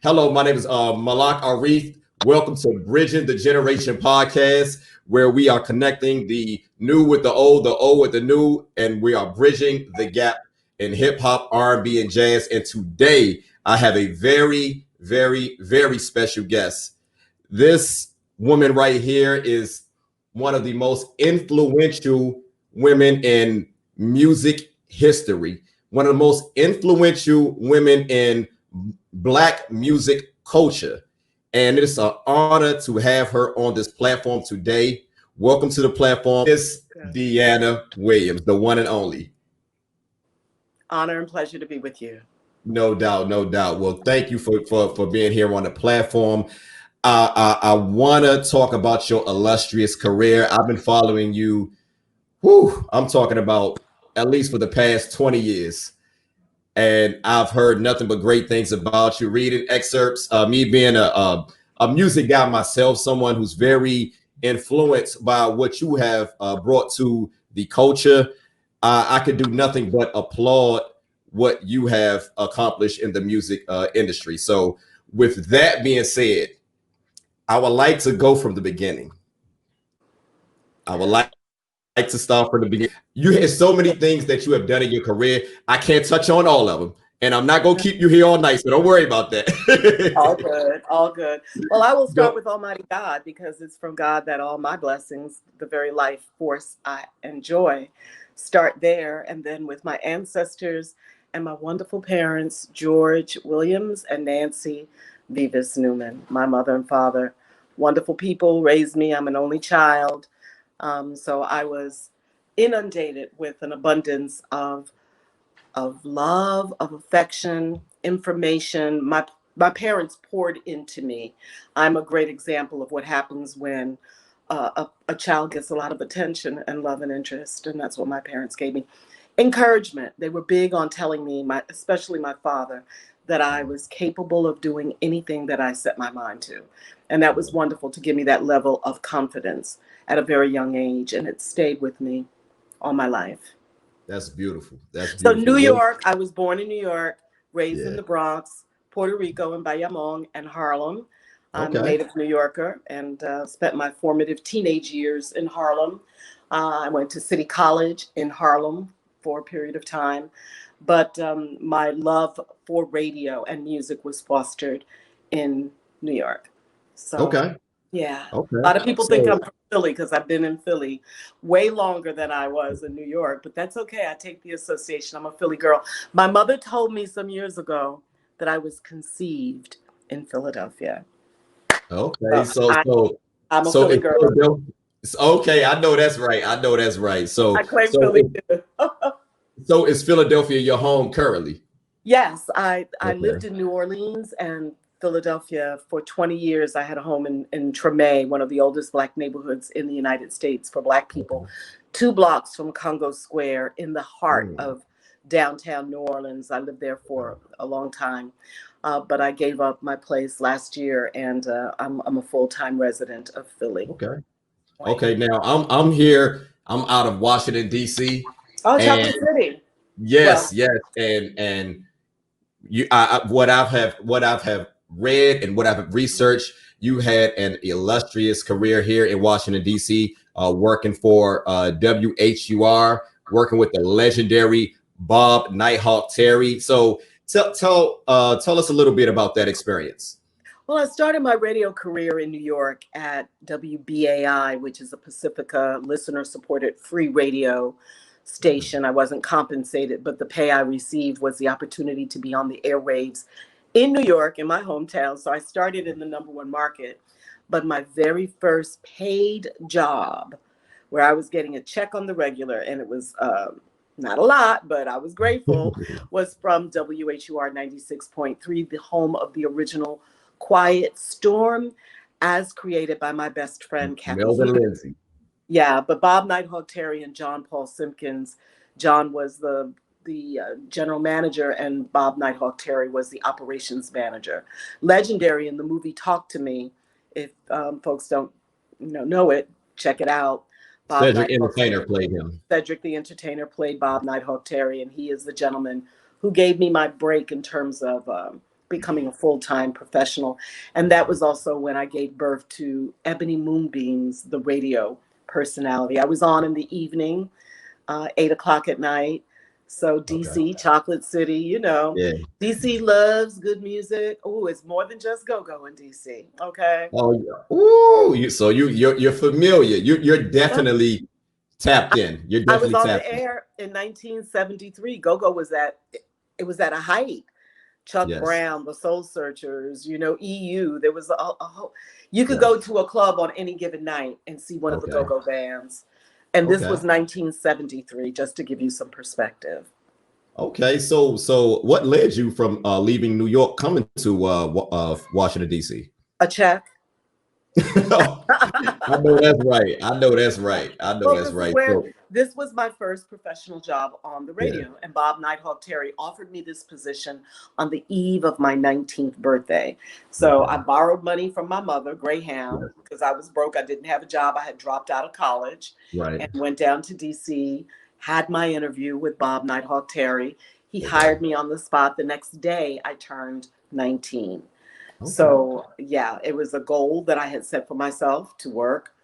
Hello, my name is Malak Arif. Welcome to Bridging the Generation podcast, where we are connecting the new with the old with the new, and we are bridging the gap in hip hop, R&B, and jazz. And today, I have a very, very, very special guest. This woman right here is one of the most influential women in music history, one of the most influential women in Black music culture. And it's an honor to have her on this platform today. Welcome to the platform, Miss Dyana Williams, the one and only. Honor and pleasure to be with you. No doubt, no doubt. Well, thank you for being here on the platform. I want to talk about your illustrious career. I've been following you. I'm talking about at least for the past 20 years. And I've heard nothing but great things about you. Reading excerpts, me being a music guy myself, someone who's very influenced by what you have brought to the culture. I could do nothing but applaud what you have accomplished in the music industry. So, with that being said, I would like to go from the beginning. I would like to start from the beginning. You had so many things that you have done in your career. I can't touch on all of them. And I'm not going to keep you here all night, so don't worry about that. All good, all good. Well, I will start with Almighty God, because it's from God that all my blessings, the very life force I enjoy, start there. And then with my ancestors and my wonderful parents, George Williams and Nancy Vivas Newman, my mother and father, wonderful people, raised me. I'm an only child. So I was inundated with an abundance of love, of affection, information. My parents poured into me. I'm a great example of what happens when a child gets a lot of attention and love and interest, and that's what my parents gave me. Encouragement. They were big on telling me, especially my father, that I was capable of doing anything that I set my mind to. And that was wonderful to give me that level of confidence at a very young age, and it stayed with me all my life. That's beautiful. That's So beautiful. New York, I was born in New York, raised in Yeah. the Bronx, Puerto Rico, and Bayamon, and Harlem. I'm a Okay. native New Yorker, and spent my formative teenage years in Harlem. I went to City College in Harlem for a period of time. But my love for radio and music was fostered in New York. So, Okay. yeah. A Okay. lot of people think So I'm from Philly because I've been in Philly way longer than I was in New York, but that's okay. I take the association. I'm a Philly girl. My mother told me some years ago that I was conceived in Philadelphia. okay. So So I, so I'm a so Philly in girl. Philadelphia. Okay, I know that's right. I know that's right. I So claim so Philly too. so is Philadelphia your home currently? Yes, I lived Okay. in New Orleans and Philadelphia for 20 years. I had a home in Treme, one of the oldest Black neighborhoods in the United States for Black people, Okay. 2 blocks from Congo Square in the heart Mm, of downtown New Orleans. I lived there for a long time, but I gave up my place last year, and I'm a full-time resident of Philly. okay. Okay. Now I'm here. I'm out of Washington D.C. Oh, and Chocolate City. Well, yes, yes, and you what I've have read and what I've researched, you had an illustrious career here in Washington D.C. Working for WHUR, working with the legendary Bob Nighthawk Terry. So tell us a little bit about that experience. Well, I started my radio career in New York at WBAI, which is a Pacifica listener supported free radio station. I wasn't compensated, but the pay I received was the opportunity to be on the airwaves in New York, in my hometown. So I started in the number one market. But my very first paid job, where I was getting a check on the regular, and it was not a lot, but I was grateful, was from WHUR 96.3, the home of the original Quiet Storm, as created by my best friend, Kathy Melvin Heaton. Lindsay. Yeah, but Bob Nighthawk Terry and John Paul Simpkins. John was the general manager, and Bob Nighthawk Terry was the operations manager. Legendary in the movie Talk to Me. If folks don't know it, check it out. Bob Cedric Nighthawk Entertainer played him. Cedric the Entertainer played Bob Nighthawk Terry, and he is the gentleman who gave me my break in terms of becoming a full-time professional. And that was also when I gave birth to Ebony Moonbeams, the radio personality. I was on in the evening, 8 o'clock at night. So Okay. DC, Chocolate City, Yeah. DC loves good music. Oh, it's more than just go-go in DC. Okay. Oh yeah. Ooh, you're familiar. You're Yeah. definitely tapped in. You're I was definitely on the tapped in. air in 1973. Go-go was at it was at a height. Chuck Yes. Brown, the Soul Searchers, EU. There was a whole, you could Yes. go to a club on any given night and see one of the Okay. go-go bands. And this Okay. was 1973, just to give you some perspective. Okay. So what led you from leaving New York, coming to Washington D.C.? A check. I know that's right. I know that's right. I know Well, that's right. So this was my first professional job on the yeah. radio, and Bob Nighthawk Terry offered me this position on the eve of my 19th birthday. So Okay. I borrowed money from my mother, Greyhound, Yes. because I was broke. I didn't have a job. I had dropped out of college, Right. and went down to DC, had my interview with Bob Nighthawk Terry. He Okay. hired me on the spot. The next day, I turned 19. Okay. So yeah, it was a goal that I had set for myself to work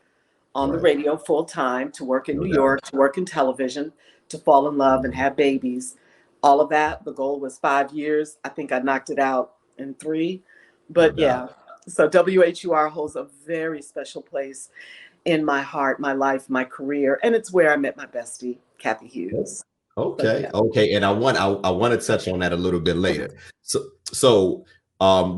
on the Right. radio full time, to work in No New doubt. York, to work in television, to fall in love and Mhm. have babies. All of that. The goal was 5 years. I think I knocked it out in 3. No But doubt. yeah, so WHUR holds a very special place in my heart, my life, my career. And it's where I met my bestie, Kathy Hughes. So Okay, yeah. okay, and I want to touch on that a little bit later. So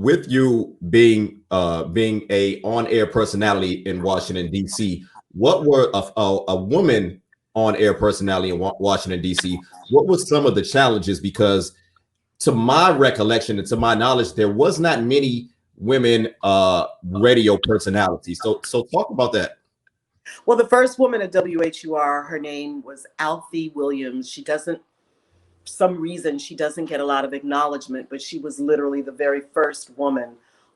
with you being a on-air personality in Washington D.C., what were a woman on-air personality in Washington D.C.? What were some of the challenges? Because to my recollection and to my knowledge, there was not many women radio personalities. So talk about that. Well, the first woman at WHUR, her name was Alfie Williams. She doesn't some reason she doesn't get a lot of acknowledgement, but she was literally the very first woman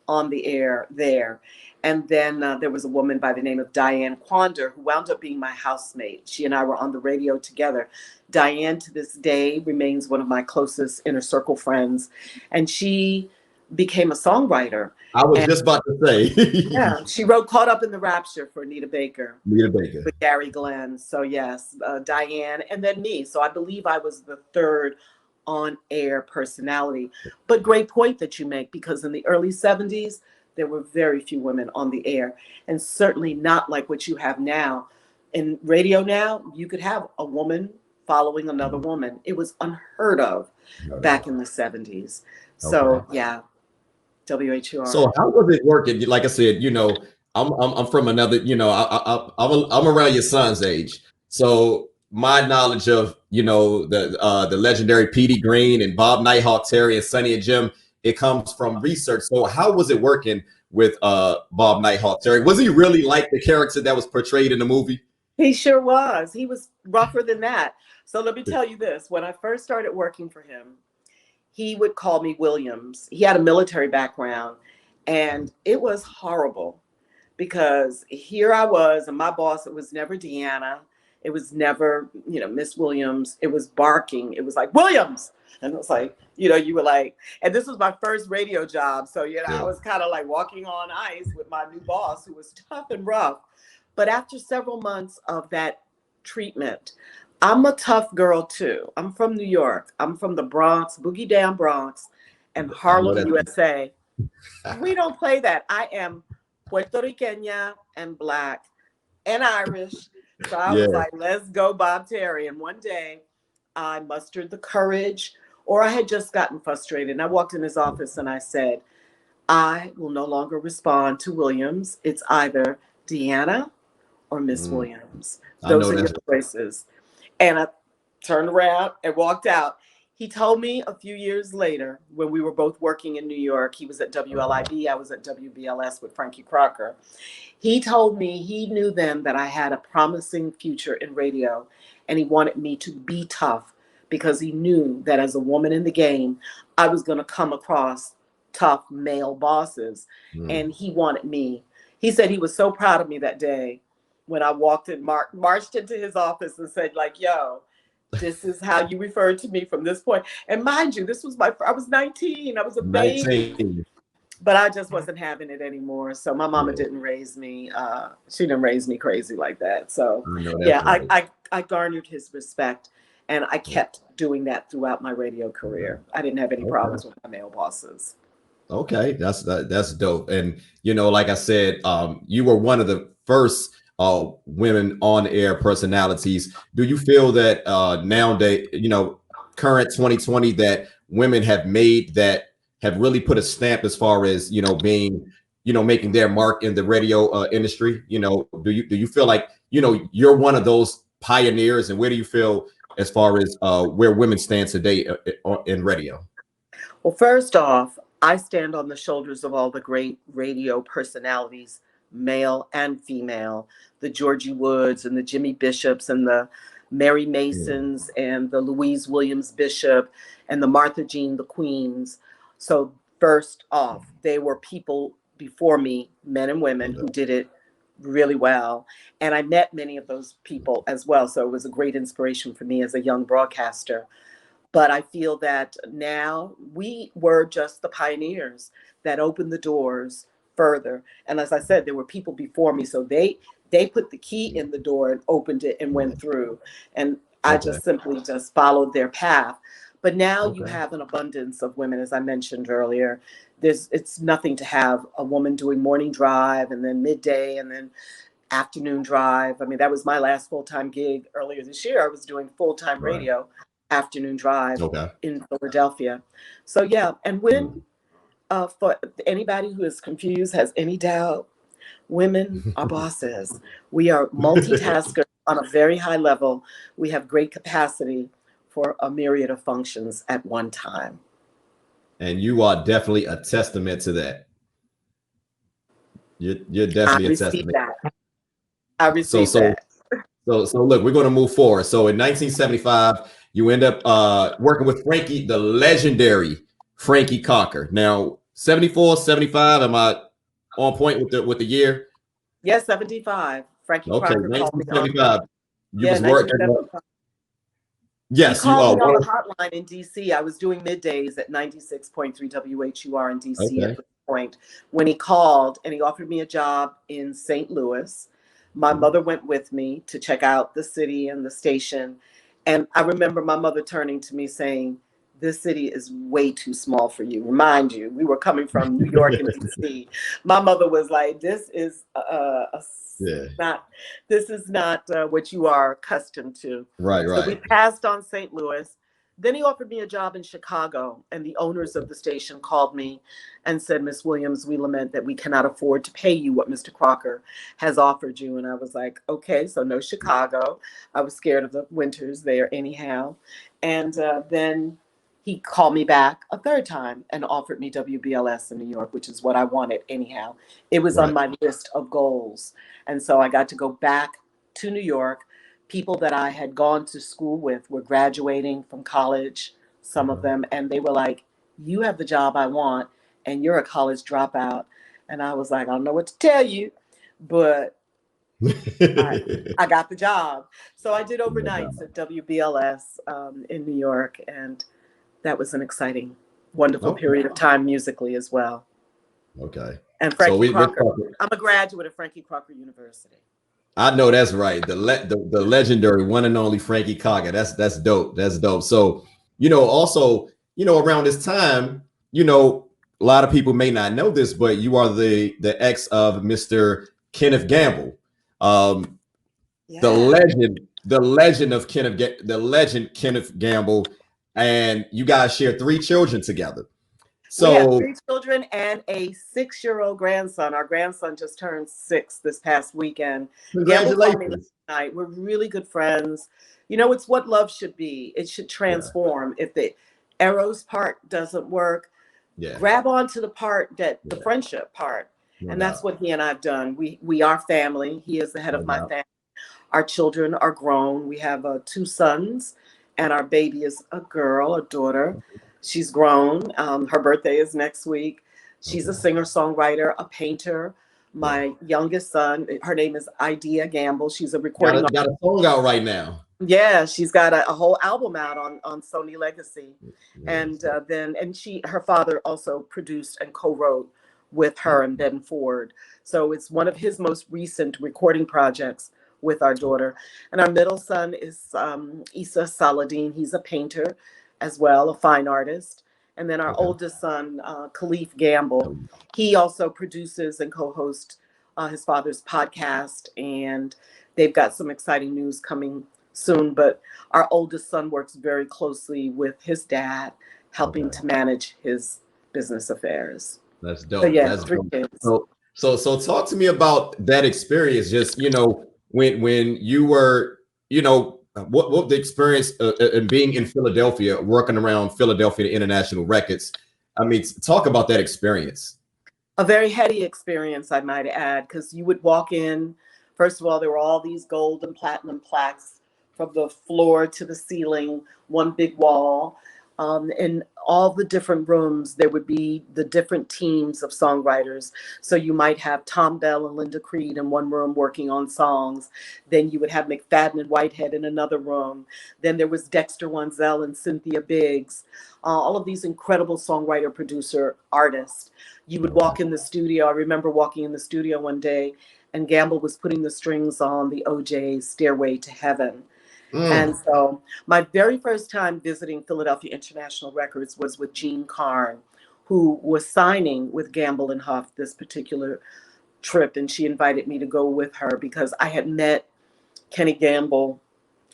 on the air there. And then there was a woman by the name of Diane Quander, who wound up being my housemate. She and I were on the radio together. Diane, to this day, remains one of my closest inner circle friends, and she became a songwriter. I was And just about to say, yeah, she wrote "Caught Up in the Rapture" for Anita Baker Nita Baker. with Gary Glenn. So yes, Diane, and then me. So I believe I was the third on-air personality. But great point that you make, because in the early 70s, there were very few women on the air, and certainly not like what you have now. In radio now, you could have a woman following another woman. It was unheard of No back doubt. in the 70s. Okay. So yeah, WHUR. So how was it working? Like I said, I'm from another. I'm around your son's age. So my knowledge of the legendary Petey Green and Bob Nighthawk Terry and Sonny and Jim, it comes from research. So how was it working with Bob Nighthawk Terry? Was he really like the character that was portrayed in the movie? He sure was. He was rougher than that. So let me tell you this. When I first started working for him, he would call me Williams. He had a military background, and it was horrible because here I was, and my boss, it was never Deanna. It was never, Miss Williams. It was barking. It was like, Williams. And it was like, you were like, and this was my first radio job. So, I Yeah. was kind of like walking on ice with my new boss, who was tough and rough. But after several months of that treatment, I'm a tough girl too. I'm from New York. I'm from the Bronx, Boogie Down Bronx, and I know Harlem, that. USA. We don't play that. I am Puerto Riqueña and Black and Irish. So I Yeah. was like, let's go, Bob Terry. And one day I mustered the courage, or I had just gotten frustrated. And I walked in his office and I said, I will no longer respond to Williams. It's either Deanna or Miss Mm, Williams. I Those know are your that's choices. And I turned around and walked out. He told me a few years later, when we were both working in New York, he was at WLIB, I was at WBLS with Frankie Crocker. He told me he knew then that I had a promising future in radio, and he wanted me to be tough because he knew that as a woman in the game, I was going to come across tough male bosses, mm, and he wanted me. He said he was so proud of me that day when I walked in, marched into his office and said, like, yo, this is how you refer to me from this point. And mind you, this was I was 19. I was a baby. 19. But I just wasn't having it anymore. So my mama Yeah, didn't raise me. She didn't raise me crazy like that. So I know that's yeah, right. I garnered his respect, and I Yeah. kept doing that throughout my radio Okay. career. I didn't have any Okay. problems with my male bosses. Okay, that's dope. And like I said, you were one of the first women on air personalities. Do you feel that nowadays, current 2020, that women have made that have really put a stamp as far as being making their mark in the radio industry? Do you feel like you're one of those pioneers, and where do you feel as far as where women stand today in radio? Well, first off, I stand on the shoulders of all the great radio personalities, male and female, the Georgie Woods and the Jimmy Bishops and the Mary Yeah. Masons and the Louise Williams Bishop and the Martha Jean the Queens. So first off, they were people before me, men and women, who did it really well. And I met many of those people as well. So it was a great inspiration for me as a young broadcaster. But I feel that now we were just the pioneers that opened the doors further. And as I said, there were people before me, so they put the key in the door and opened it and went through. And I Okay. just simply just followed their path. But now you Okay. have an abundance of women, as I mentioned earlier. It's nothing to have a woman doing morning drive and then midday and then afternoon drive. I mean, that was my last full-time gig earlier this year. I was doing full-time Right. radio afternoon drive Okay. in Philadelphia. So yeah, and Mm. when for anybody who is confused, has any doubt, women are bosses. We are multitaskers on a very high level. We have great capacity for a myriad of functions at one time. And you are definitely a testament to that. You're I definitely a receive testament. that. I So receive so that. so look, we're going to move forward. So in 1975, you end up working with Frankie, the legendary Frankie Cocker. Now 74, 75. Am I on point with the year? Yes, 75. Frankie Okay, Crocker called me on. 1975. You Yeah, was working. 1975. He Yes, you called are. me on the hotline in DC. I was doing middays at 96.3 WHUR in DC at Okay. this point when he called and he offered me a job in St. Louis. My mother went with me to check out the city and the station. And I remember my mother turning to me saying, "This city is way too small for you." Remind you, we were coming from New York and DC. My mother was like, "This is Yeah. not this is not what you are accustomed to." Right. So we Right. passed on St. Louis. Then he offered me a job in Chicago, and the owners of the station called me and said, "Miss Williams, we lament that we cannot afford to pay you what Mr. Crocker has offered you." And I was like, "Okay, so no Chicago." I was scared of the winters there anyhow. And then he called me back a third time and offered me WBLS in New York, which is what I wanted anyhow. It was on Right. my list of goals. And so I got to go back to New York. People that I had gone to school with were graduating from college, some of them, and they were like, "You have the job I want, and you're a college dropout." And I was like, "I don't know what to tell you, but I, I got the job." So I did No doubt. overnights at WBLS in New York, and that was an exciting, wonderful Okay. period of time musically as well. Okay. And So Frankie we're Crocker, talking. I'm a graduate of Frankie Crocker University. I know that's right. The legendary one and only Frankie Cocker. That's dope. That's dope. So, also, around this time, a lot of people may not know this, but you are the ex of Mr. Kenneth Gamble. Um, the Yeah. legend, the legend Kenneth Gamble, and you guys share three children together. We have So three children and a 6-year-old grandson. Our grandson just turned 6 this past weekend. Gamble called me last congratulations. night. We're really good friends. It's what love should be. It should Yeah, transform. If the Eros part doesn't work, yeah, grab onto the part that the yeah, friendship part. no And that's doubt, what he and I've done. We are family. He is the head no of my doubt. family. Our children are grown. We have 2 sons, and our baby is a girl, a daughter. She's grown. Her birthday is next week. She's a Okay, singer songwriter, a painter. yeah. My youngest son, her name is Idea Gamble. She's a Got recording a got a song out right now. Yeah, she's got a whole album out on Sony Legacy, Yeah. and her father also produced and co-wrote with her and Ben Ford. So it's one of his most recent recording projects with our daughter. And our middle son is Issa Saladin. He's a painter as well, a fine artist. And then our Okay. oldest son, Khalif Gamble, he also produces and co-hosts his father's podcast, and they've got some exciting news coming soon. But our oldest son works very closely with his dad, helping Okay. to manage his business affairs. That's So dope. yeah, That's three dope. kids. So talk to me about that experience. Just, when you were, what the experience in being in Philadelphia, working around Philadelphia International Records. I mean, talk about that experience. A very heady experience, I might add, because you would walk in. First of all, there were all these gold and platinum plaques from the floor to the ceiling, one big wall. In all the different rooms, there would be the different teams of songwriters. So you might have Tom Bell and Linda Creed in one room working on songs. Then you would have McFadden and Whitehead in another room. Then there was Dexter Wansell and Cynthia Biggs. All of these incredible songwriter, producer, artists. You would walk in the studio. I remember walking in the studio one day, and Gamble was putting the strings on the OJ's Stairway to Heaven. And Mm. so my very first time visiting Philadelphia International Records was with Jean Carn, who was signing with Gamble and Huff this particular trip. And she invited me to go with her because I had met Kenny Gamble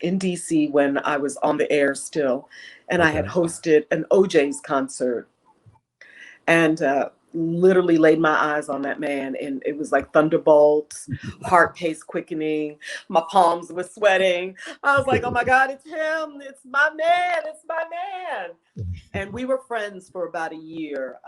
in DC when I was on the air still. And I had Okay. hosted an OJ's concert, and literally laid my eyes on that man, and it was like thunderbolts, heart pace quickening. My palms were sweating. I was like, oh my God, it's him. It's my man. It's my man. And we were friends for about a year.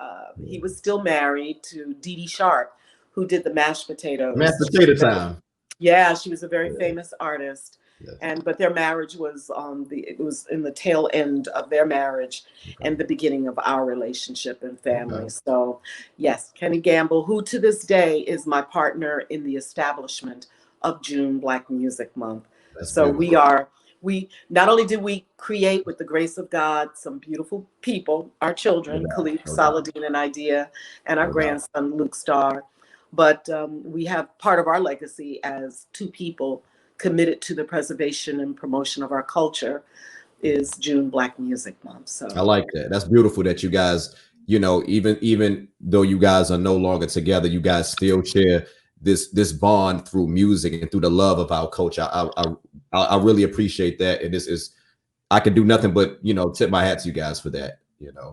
He was still married to Dee Dee Sharp, who did the mashed Mashed potatoes. potato time. Yeah, she was a very Yeah. famous artist. Yes. But their marriage was it was in the tail end of their marriage Okay. and the beginning of our relationship and family. Okay. So yes, Kenny Gamble, who to this day is my partner in the establishment of June Black Music Month. That's So beautiful. we not only did we create, with the grace of God, some beautiful people, our No children, doubt. Khalif, No doubt. Saladin, and Idea, and our No doubt. grandson, Luke Starr. But we have part of our legacy as two people committed to the preservation and promotion of our culture is June Black Music Month. I So like that. That's beautiful that you guys, even though you guys are no longer together, you guys still share this bond through music and through the love of our culture. I really appreciate that, and this is I can do nothing but tip my hat to you guys for that.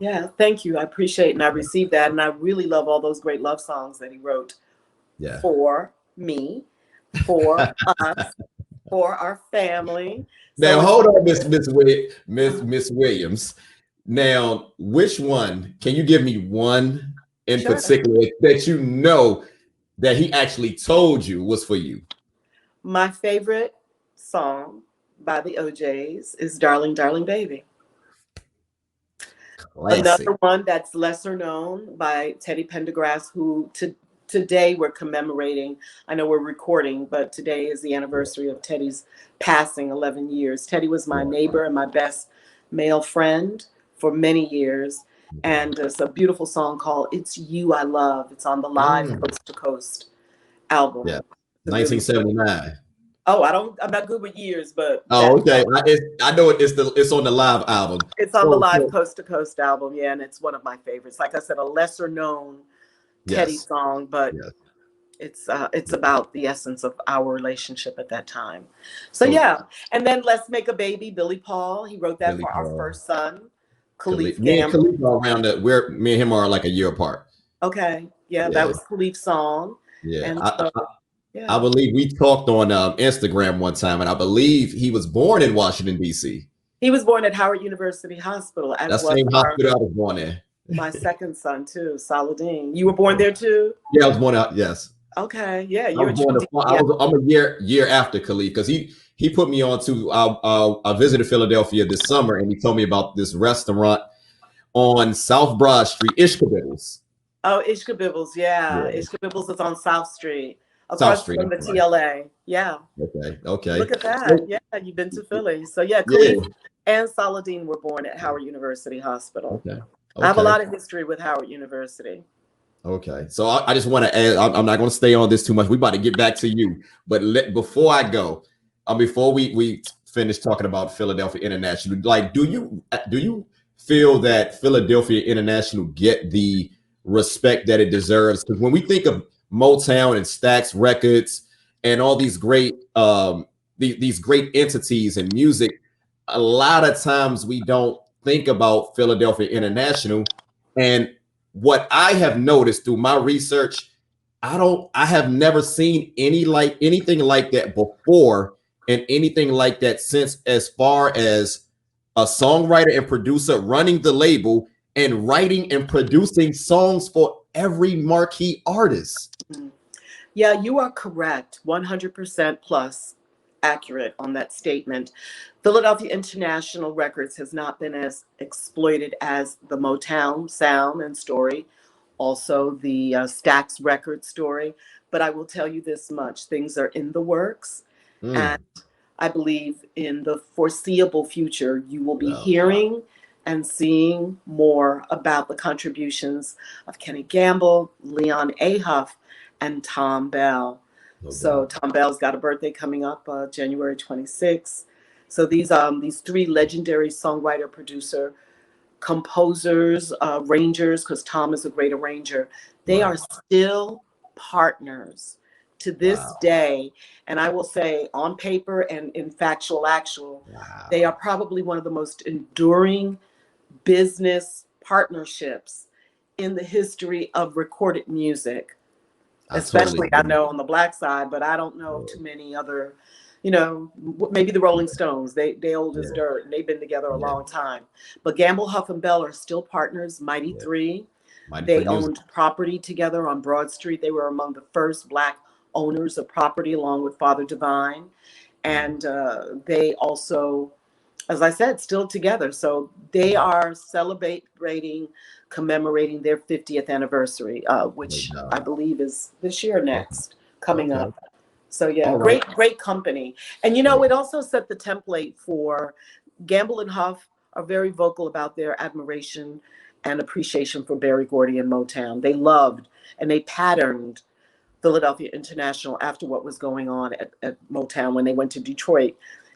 yeah, thank you. I appreciate and I received that. And I really love all those great love songs that he wrote Yeah. for me, for us, for our family. Now So it's hold on, Miss Williams. Now, which one can you give me one in sure. particular that that he actually told you was for you? My favorite song by the OJs is Darling, Darling Baby. Classic. Another one that's lesser known by Teddy Pendergrass, who today we're commemorating. I know we're recording, but today is the anniversary of Teddy's passing, 11 years. Teddy was my neighbor and my best male friend for many years. And it's a beautiful song called It's You I Love. It's on the live Mm, Coast to Coast album. yeah. It's a really, 1979. oh, I'm not good with years, but Oh, that okay. I know it's on the live album. it's on the So, live Coast to Coast album. Yeah, and it's one of my favorites. Like I said, a lesser known Teddy yes. song, but Yes. it's about the essence of our relationship at that time. So So yeah, and then Let's Make a Baby, Billy Paul. He wrote that Billy for our Paul, first son, Khalid. Khalif Me and Gamble. Khalid are around that. Me and him are like a year apart. Okay, yeah, that Yeah. was Khalif's song, Yeah. and I, so I, I yeah, believe we talked on Instagram one time, and I believe he was born in Washington, D.C. he was born at Howard University Hospital, as That was same hospital I was born in. my second son too, Saladin. You were born there too? Yeah, I was born out. Yes. Okay, yeah, I you're was a born. true DB. I'm a year after Khalid because he put me on to. I visited Philadelphia this summer and he told me about this restaurant on South Broad Street, Ishkabibbles. Oh, Ishka Bibbles, yeah. Yeah, Ishka Bibbles is on South Street. South across Street. from I'm the sorry. TLA. Yeah. Okay. Okay. Look at that. So, Yeah, you've been to Philly. So yeah, yeah. Khalif and Saladin were born at Howard University Hospital. Okay. I have a Okay. lot of history with Howard University. Okay. So I just want to add, I'm not going to stay on this too much. We're about to get back to you. But before I go, before we finish talking about Philadelphia International, like, do you feel that Philadelphia International get the respect that it deserves? Because when we think of Motown and Stax Records and all these great these great entities in music, a lot of times we don't think about Philadelphia International. And what I have noticed through my research, I have never seen anything like that before and anything like that since, as far as a songwriter and producer running the label and writing and producing songs for every marquee artist. Yeah, you are correct. 100% plus accurate on that statement. Philadelphia International Records has not been as exploited as the Motown sound and story, also the Stax record story. But I will tell you this much, things are in the works. And Mm. I believe in the foreseeable future, you will be No, hearing and seeing more about the contributions of Kenny Gamble, Leon A. Huff, and Tom Bell. no So doubt. Tom Bell's got a birthday coming up, January 26th. So these three legendary songwriter, producer, composers, arrangers, because Tom is a great arranger, they Right. are still partners to this Wow. day. And I will say, on paper and in actual, they are Wow. probably one of the most enduring business partnerships in the history of recorded music, I totally especially I agree. know on the Black side, but I don't know of too many other, maybe the Rolling Stones. They old as Yeah. dirt and they've been together a Yeah. long time. But Gamble, Huff, and Bell are still partners. Mighty Yeah. Three. Mighty They Three Music. owned property together on Broad Street. They were among the first Black owners of property, along with Father Divine. And they also, as I said, still together. So they are celebrating, commemorating their 50th anniversary, No which I doubt. believe is this year next, coming Okay. up. So yeah, All right. great company. And Yeah. it also set the template for Gamble and Huff are very vocal about their admiration and appreciation for Berry Gordy and Motown. They loved and they patterned Philadelphia International after what was going on at Motown when they went to Detroit.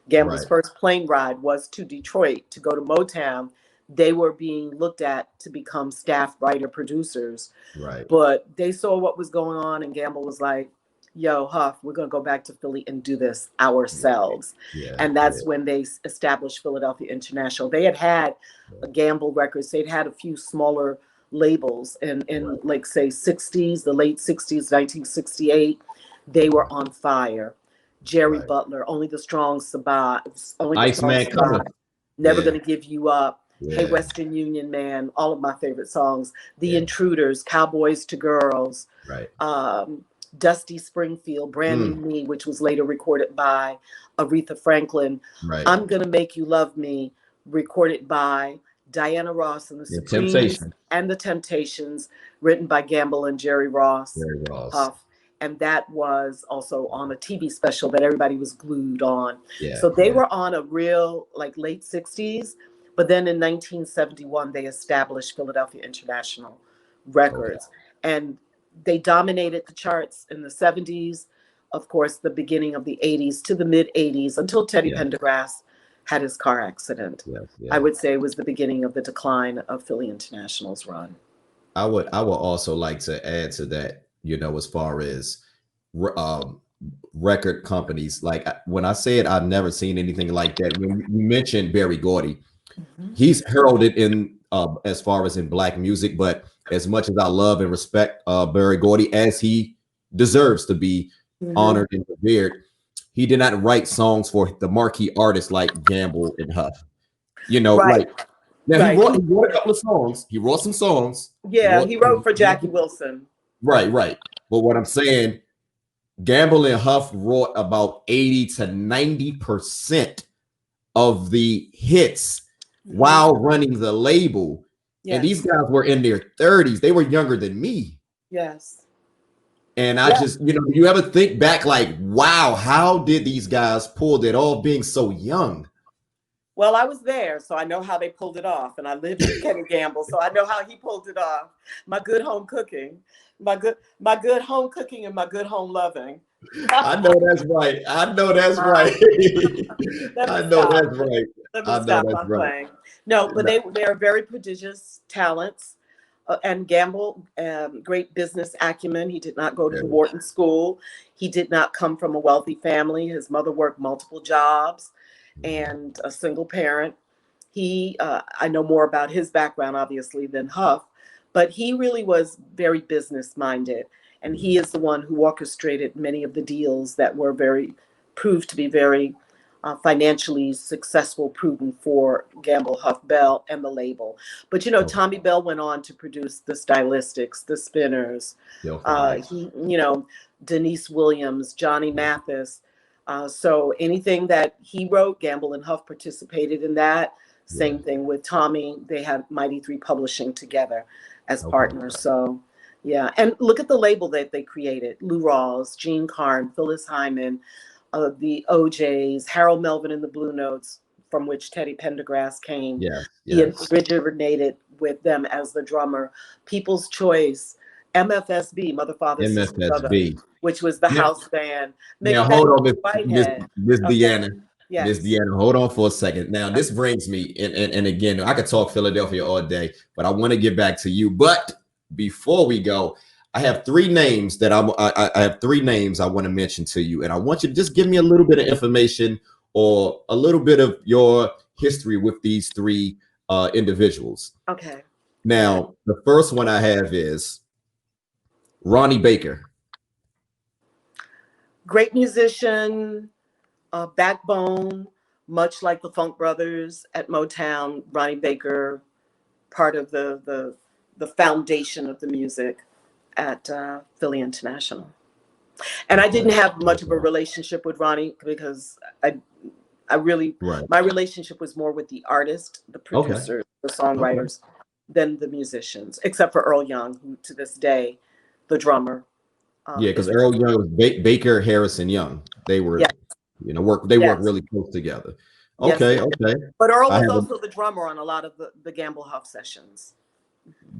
Gamble's Right. first plane ride was to Detroit to go to Motown. They were being looked at to become staff writer producers, Right. but they saw what was going on, and Gamble was like, yo, Huff, we're going to go back to Philly and do this ourselves. Yeah. And Yeah. that's when they established Philadelphia International. They had a Gamble Records. They'd had a few smaller labels in Right. like, say, 60s, the late 60s, 1968. They were on fire. Jerry Right. Butler, Only the Strong Survive, Only the Strong Iceman Survive, coming. Never Yeah. Gonna Give You Up, Hey Yeah. Western Union Man, all of my favorite songs. The Yeah. Intruders, Cowboys to Girls, Right. Dusty Springfield, Brand New Mm. Me, which was later recorded by Aretha Franklin. Right. I'm Gonna Make You Love Me, recorded by Diana Ross and the Yeah. Supremes Temptation. and the Temptations, written by Gamble and Jerry Ross. Jerry Ross. Huff. And that was also on a TV special that everybody was glued on. Yeah. So they Yeah. were on a real, like, late 60s. But then in 1971, they established Philadelphia International Records. And they dominated the charts in the 70s, of course, the beginning of the 80s to the mid 80s, until Teddy Yeah. Pendergrass had his car accident. Yeah. Yeah. I would say it was the beginning of the decline of Philly International's run. I would also like to add to that, as far as record companies. Like, when I said I've never seen anything like that, when you mentioned Berry Gordy, he's heralded in as far as in Black music, but as much as I love and respect Berry Gordy, as he deserves to be honored and revered, he did not write songs for the marquee artists like Gamble and Huff. Right. Like, now he wrote a couple of songs. He wrote some songs. Yeah, he wrote for Jackie Wilson. Right. But what I'm saying, Gamble and Huff wrote about 80 to 90% of the hits while running the label. Yes. And these guys were in their 30s. They were younger than me. Yes. And I Yeah. just, do you ever think back like, wow, how did these guys pull it off being so young? Well, I was there, so I know how they pulled it off, and I lived with Kenny Gamble, so I know how he pulled it off. My good home cooking, my good home cooking, and my good home loving. I know that's right. I know that's right. Let I me know stop. that's right. Let me I know stop. that's I'm right. playing. No, but they are very prodigious talents. And Gamble, great business acumen. He did not go to the Very. Wharton School. He did not come from a wealthy family. His mother worked multiple jobs and a single parent. I know more about his background, obviously, than Huff, but he really was very business minded. And he is the one who orchestrated many of the deals that were proved to be very financially successful, prudent for Gamble Huff Bell and the label. But Okay. Tommy Bell went on to produce the Stylistics, the Spinners. Delphonics. Denise Williams, Johnny Mathis. So anything that he wrote, Gamble and Huff participated in that. Yeah. Same thing with Tommy. They had Mighty Three Publishing together as Okay. partners. So yeah, and look at the label that they created: Lou Rawls, Gene Carn, Phyllis Hyman, the OJs, Harold Melvin and the Blue Notes, from which Teddy Pendergrass came. Yes. He Yes. originated with them as the drummer. People's Choice, MFSB, Mother, Father, Sister, Brother, MFSB. which was the Now, house band. now hold McFadden on, Whitehead. Miss Okay. Deanna. Miss Yes. Deanna, hold on for a second. Now, Okay. this brings me, and again, I could talk Philadelphia all day, but I want to get back to you. But before we go, I have three names that I have three names I want to mention to you, and I want you to just give me a little bit of information or a little bit of your history with these three individuals. Okay. Now, the first one I have is Ronnie Baker. Great musician, backbone, much like the Funk Brothers at Motown. Ronnie Baker, part of the foundation of the music at Philly International. And I didn't have much of a relationship with Ronnie because I really, Right. my relationship was more with the artist, the Okay. producers, the Okay. songwriters, than the musicians, except for Earl Young, who to this day, the drummer. Yeah, because Earl Young was Baker, Harrison Young. They were, Yes. work Yes. really close together. Yes, Okay, okay. but Earl I was have also the drummer on a lot of the Gamble Huff sessions.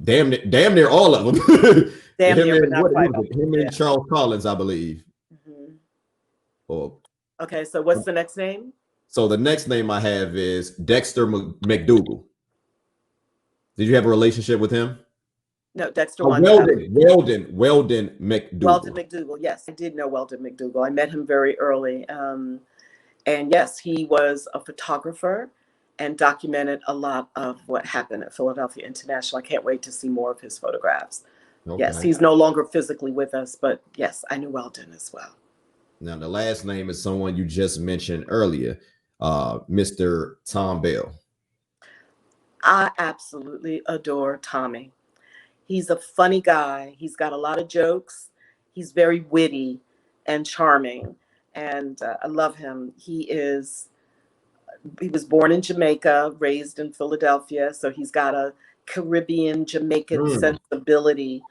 damn near all of them. Damn him near, but and not what quite was all. it? Him Yeah. and Charles Collins, I believe. Mhm. Or Okay, so what's the next name? so the next name I have is Dexter McDougal. Did you have a relationship with him? No, Dexter Oh, Wanda. Weldon Weldon McDougal. McDougal. Yes, I did know Weldon McDougal. I met him very early. And yes, he was a photographer and documented a lot of what happened at Philadelphia International. I can't wait to see more of his photographs. Yes, Okay. he's no longer physically with us, but yes, I knew Weldon as well. Now the last name is someone you just mentioned earlier, Mr. Tom Bell. I absolutely adore Tommy. He's a funny guy. He's got a lot of jokes. He's very witty and charming, and I love him. He was born in Jamaica, raised in Philadelphia, so he's got a Caribbean Jamaican sensibility.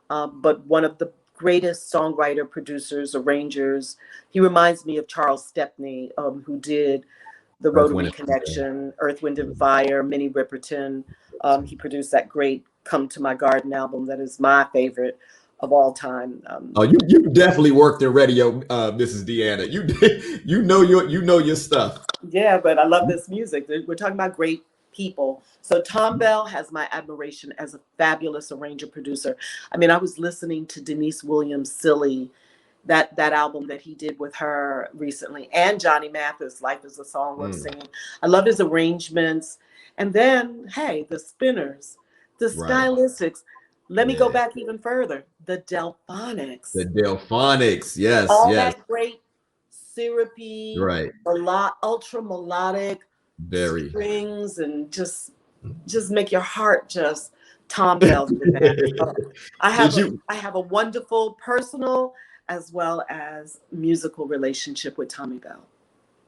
But one of the greatest songwriter, producers, arrangers. He reminds me of Charles Stepney, who did the Earth, Rotary Wind, and Connection, Earth, Wind and Fire, Minnie Riperton. He produced that great "Come to My Garden" album that is my favorite of all time. Oh, you definitely worked in radio, Mrs. Deanna. You know your stuff. Yeah, but I love this music. We're talking about great people. So Tom Bell has my admiration as a fabulous arranger producer. I mean, I was listening to Denise Williams' "Silly," that album that he did with her recently, and Johnny Mathis, "Life Is a Song Worth Singing." I love his arrangements. And then, hey, the Spinners, the Right. Stylistics. Let me go Yeah. back even further. The Delphonics. The Delphonics. Yes, All yes. that great syrupy, Right. ultra melodic Very. strings, and just make your heart just Tom Bell did that. So Did you? I have a wonderful personal as well as musical relationship with Tommy Bell.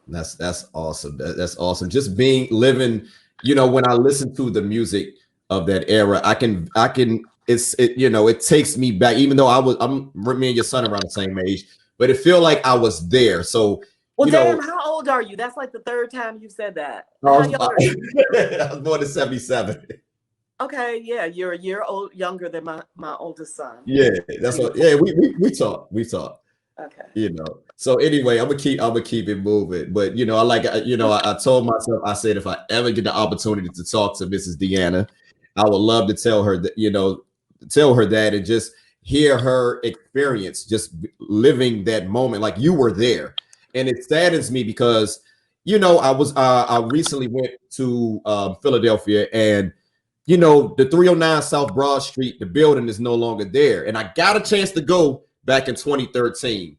That's awesome. That's awesome. Just being living, when I listen to the music of that era, I can it takes me back, even though me and your son around the same age, but it feel like I was there. So, Well, you know, damn, how old are you? That's like the third time you've said that. I How was, young are you? I was born in 77. Okay, yeah, you're a year old younger than my oldest son. Yeah, that's what. Beautiful. Yeah, we talk. Okay. So anyway, I'm gonna keep it moving. But I told myself, I said if I ever get the opportunity to talk to Mrs. Deanna, I would love to tell her that, tell her that, and just hear her experience, just living that moment like you were there. And it saddens me because I recently went to Philadelphia, and the 309 South Broad Street, the building is no longer there. And I got a chance to go back in 2013.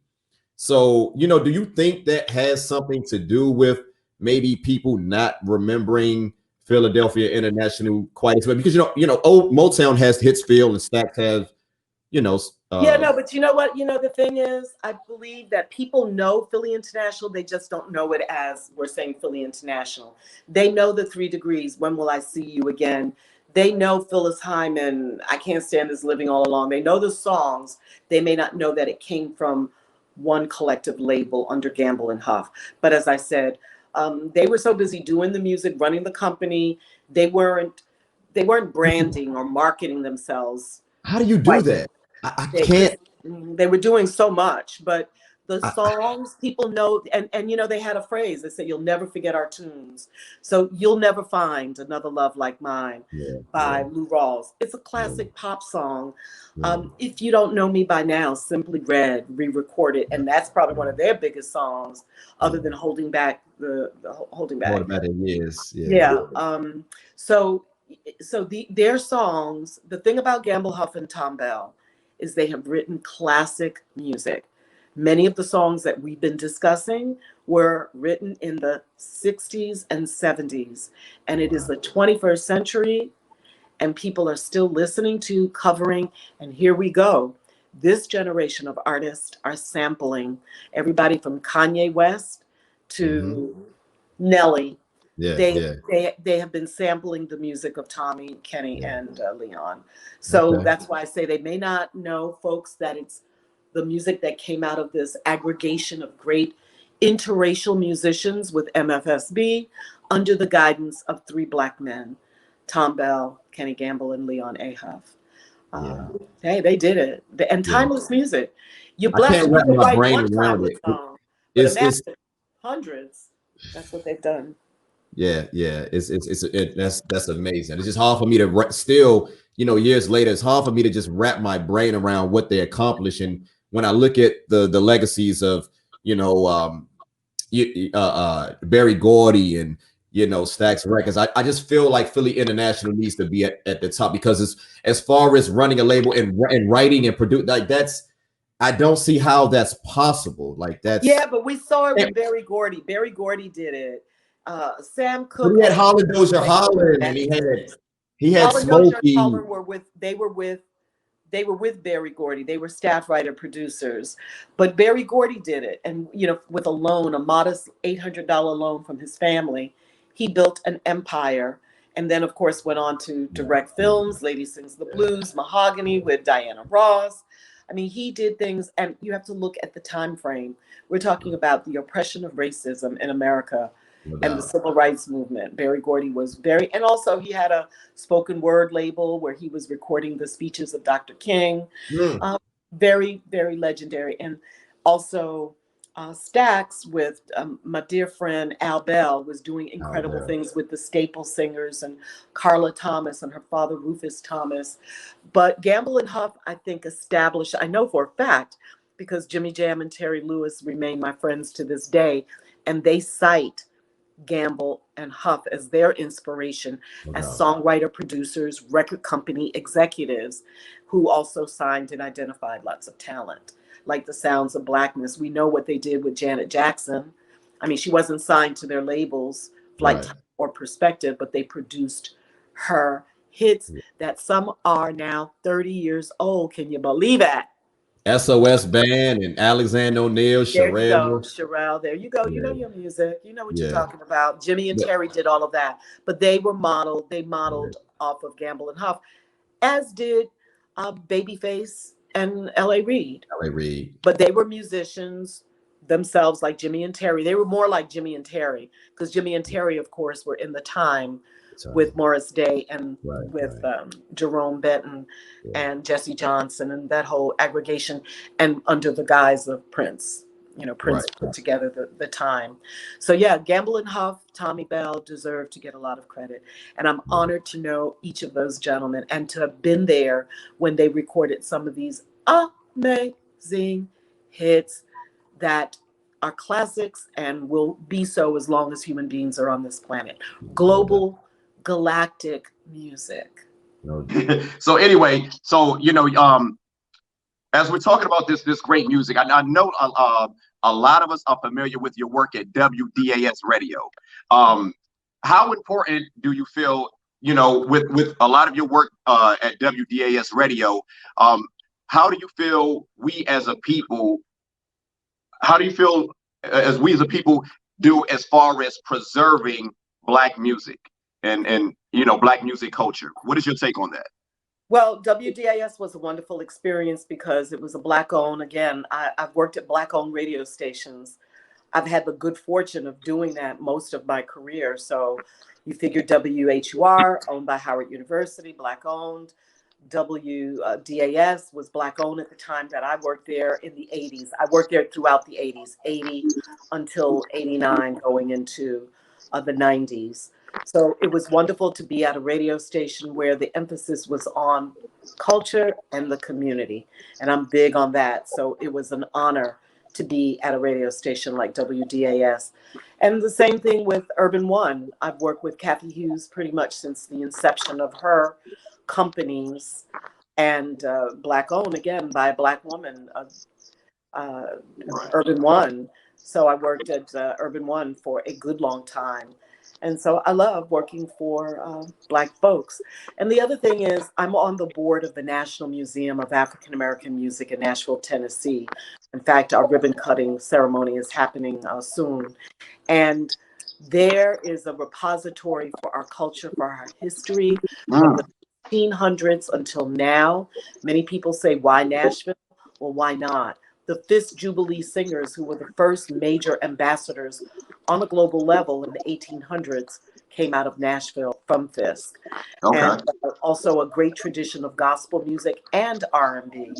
So, do you think that has something to do with maybe people not remembering Philadelphia International quite as well? Because old Motown has Hitsfield and Stax has, you know, Yeah, uh, no, but you know what? The thing is, I believe that people know Philly International. They just don't know it as we're saying Philly International. They know the 3 degrees. When will I see you again? They know Phyllis Hyman. I can't stand this living all along. They know the songs. They may not know that it came from one collective label under Gamble and Huff. But as I said, they were so busy doing the music, running the company. They weren't. They weren't branding or marketing themselves how do you do quite. that? I They can't. because they were doing so much, but the I, songs people know, and they had a phrase. They said, "You'll never forget our tunes." So you'll never find another love like mine yeah, by yeah, Lou Rawls. It's a yeah, classic pop song. yeah, If you don't know me by now, Simply Red re-recorded, yeah, and that's probably one yeah, of their biggest songs, other yeah. than Holding Back the Holding More Back. about it, yes, yeah. Yeah. So their songs, the thing about Gamble Huff and Tom Bell is they have written classic music. Many of the songs that we've been discussing were written in the 60s and 70s. And it is Wow. the 21st century, and people are still listening to, covering, and here we go. This generation of artists are sampling everybody from Kanye West Hmm. to Nelly. Yeah, they yeah. they have been sampling the music of Tommy, Kenny, Yeah. and Leon. So Okay. that's why I say they may not know, folks, that it's the music that came out of this aggregation of great interracial musicians with MFSB under the guidance of 3 Black men: Tom Bell, Kenny Gamble, and Leon Ahuff. Yeah. Hey, they did it. And Yeah. timeless music. You're I blessed can't to wrap get to my write brain one around timeless it. song, but It's imagine hundreds. That's what they've done. Yeah, yeah. That's amazing. It's just hard for me to still, years later, it's hard for me to just wrap my brain around what they accomplished. And when I look at the legacies of, you know, Barry Gordy and Stax Records, I just feel like Philly International needs to be at the top, because it's, as far as running a label and writing and produce, like, that's, I don't see how that's possible. Like, that's, Yeah, but we saw it but with Barry Gordy. Barry Gordy did it. Sam Cooke he had also Holland did Dozier Holland, and records. he had Holland Dozier and Smokey. Holland they were with Barry Gordy. They were staff writer producers, but Barry Gordy did it, and with a loan, a modest $800 loan from his family, he built an empire. And then, of course, went on to Yeah, direct films: Lady Sings the yeah, Blues, Mahogany with Diana Ross. I mean, he did things, and you have to look at the time frame. We're talking about the oppression of racism in America no and the doubt. civil rights movement. Barry Gordy was and also he had a spoken word label where he was recording the speeches of Dr. King. Mm. Very, very legendary. And also Stax with my dear friend Al Bell was doing Out incredible there. things with the Staple Singers and Carla Thomas and her father Rufus Thomas. But Gamble and Huff, I think, established, I know for a fact, because Jimmy Jam and Terry Lewis remain my friends to this day, and they cite Gamble and Huff as their inspiration No as doubt. songwriter, producers, record company executives who also signed and identified lots of talent, like the Sounds of Blackness. We know what they did with Janet Jackson. I mean, she wasn't signed to their labels, Flight Right. Time or Perspective, but they produced her hits that some are now 30 years old. Can you believe that? SOS Band and Alexander O'Neal, There you go, Sherelle. Sherelle. There you go. You know Yeah, your music. You know what you're yeah, talking about. Jimmy and yeah, Terry did all of that, but they were modeled. They yeah. modeled off of Gamble and Huff, as did Babyface and L.A. Reid. L.A. Reid. But they were musicians themselves, like Jimmy and Terry. They were more like Jimmy and Terry, because Jimmy and Terry, of course, were in the time with Morris Day and with Jerome Benton and Jesse Johnson and that whole aggregation, and under the guise of Prince. You know, Prince put together the time. So yeah, Gamble and Huff, Tommy Bell deserve to get a lot of credit. And I'm honored to know each of those gentlemen and to have been there when they recorded some of these amazing hits that are classics and will be so as long as human beings are on this planet. Global, galactic music. So anyway, so as we're talking about this great music, I know a lot of us are familiar with your work at WDAS Radio. How important do you feel, with a lot of your work at WDAS Radio? How do you feel we as a people? How do you feel as we as a people do as far as preserving Black music and Black music culture? What is your take on that? Well, WDAS was a wonderful experience because it was a Black-owned. Again, I've worked at Black-owned radio stations. I've had the good fortune of doing that most of my career. So you figure WHUR, owned by Howard University, Black-owned. WDAS was Black-owned at the time that I worked there in the 80s. I worked there throughout the 80s, 80 until 89, going into the 90s. So it was wonderful to be at a radio station where the emphasis was on culture and the community. And I'm big on that. So it was an honor to be at a radio station like WDAS. And the same thing with Urban One. I've worked with Kathy Hughes pretty much since the inception of her companies, and Black-owned, again, by a Black woman, Urban One. So I worked at Urban One for a good long time. And so I love working for Black folks. And the other thing is, I'm on the board of the National Museum of African American Music in Nashville, Tennessee. In fact, our ribbon cutting ceremony is happening soon. And there is a repository for our culture, for our history, from the 1800s until now. Many people say, why Nashville? Well, why not? The Fisk Jubilee Singers, who were the first major ambassadors on a global level in the 1800s, came out of Nashville from Fisk. Okay. And also a great tradition of gospel music and R&B.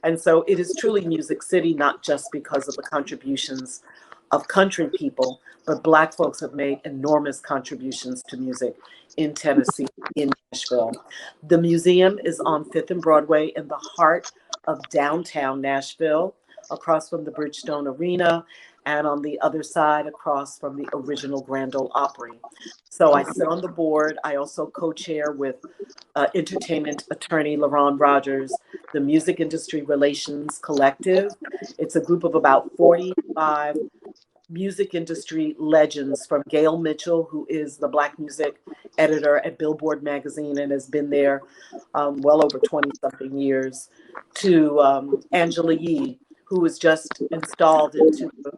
And so it is truly Music City, not just because of the contributions of country people, but Black folks have made enormous contributions to music in Tennessee, in Nashville. The museum is on 5th and Broadway in the heart of downtown Nashville, across from the Bridgestone Arena, and on the other side across from the original Grand Ole Opry. So I sit on the board. I also co-chair with entertainment attorney LaRon Rogers, the Music Industry Relations Collective. It's a group of about 45 music industry legends, from Gail Mitchell, who is the Black music editor at Billboard magazine and has been there well over 20-something years, to Angela Yee, who was just installed into the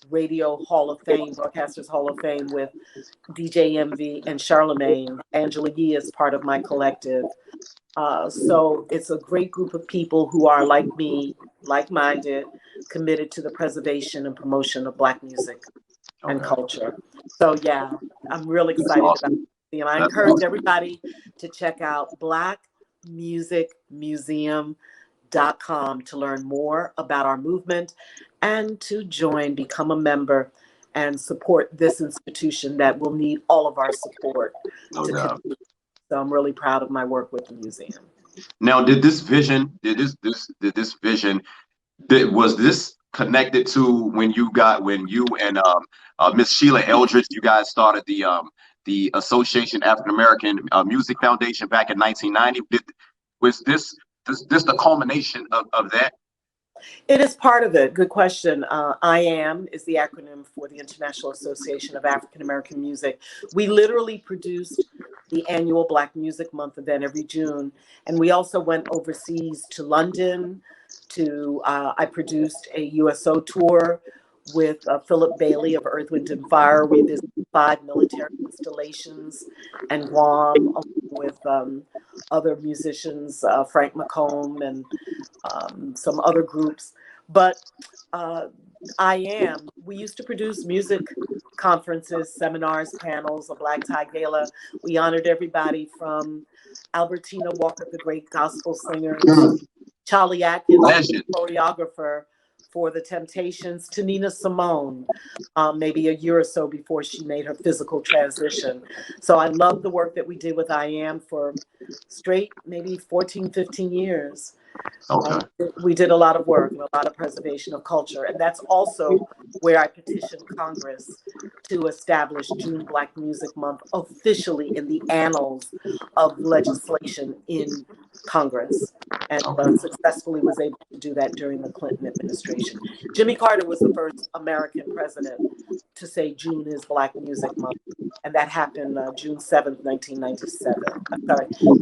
Radio Hall of Fame, Broadcasters Hall of Fame, with DJ Envy and Charlemagne. Angela Yee is part of my collective. So it's a great group of people who are like me, like-minded, committed to the preservation and promotion of Black music and culture. So yeah, I'm really excited about it. And I encourage everybody to check out blackmusicmuseum.com to learn more about our movement and to join, become a member, and support this institution that will need all of our support. So I'm really proud of my work with the museum. Now, was this connected to when you and Miss Sheila Eldridge, you guys started the Association African American Music Foundation back in 1990? Was this the culmination of that? It is part of it. Good question. IAM is the acronym for the International Association of African American Music. We literally produced the annual Black Music Month event every June. And we also went overseas to London I produced a USO tour with Philip Bailey of Earth, Wind and Fire. We visited 5 military installations and Guam, along with other musicians, Frank McComb and some other groups. But we used to produce music conferences, seminars, panels, a black tie gala. We honored everybody from Albertina Walker, the great gospel singer, Charlie Atkins, the choreographer for the Temptations, to Nina Simone, maybe a year or so before she made her physical transition. So I love the work that we did with I Am for straight, maybe 14, 15 years. Okay. We did a lot of work and a lot of preservation of culture. And that's also where I petitioned Congress to establish June Black Music Month officially in the annals of legislation in Congress, and successfully was able to do that during the Clinton administration. Jimmy Carter was the first American president to say June is Black Music Month, and that happened June 7th, 1997. I'm sorry, June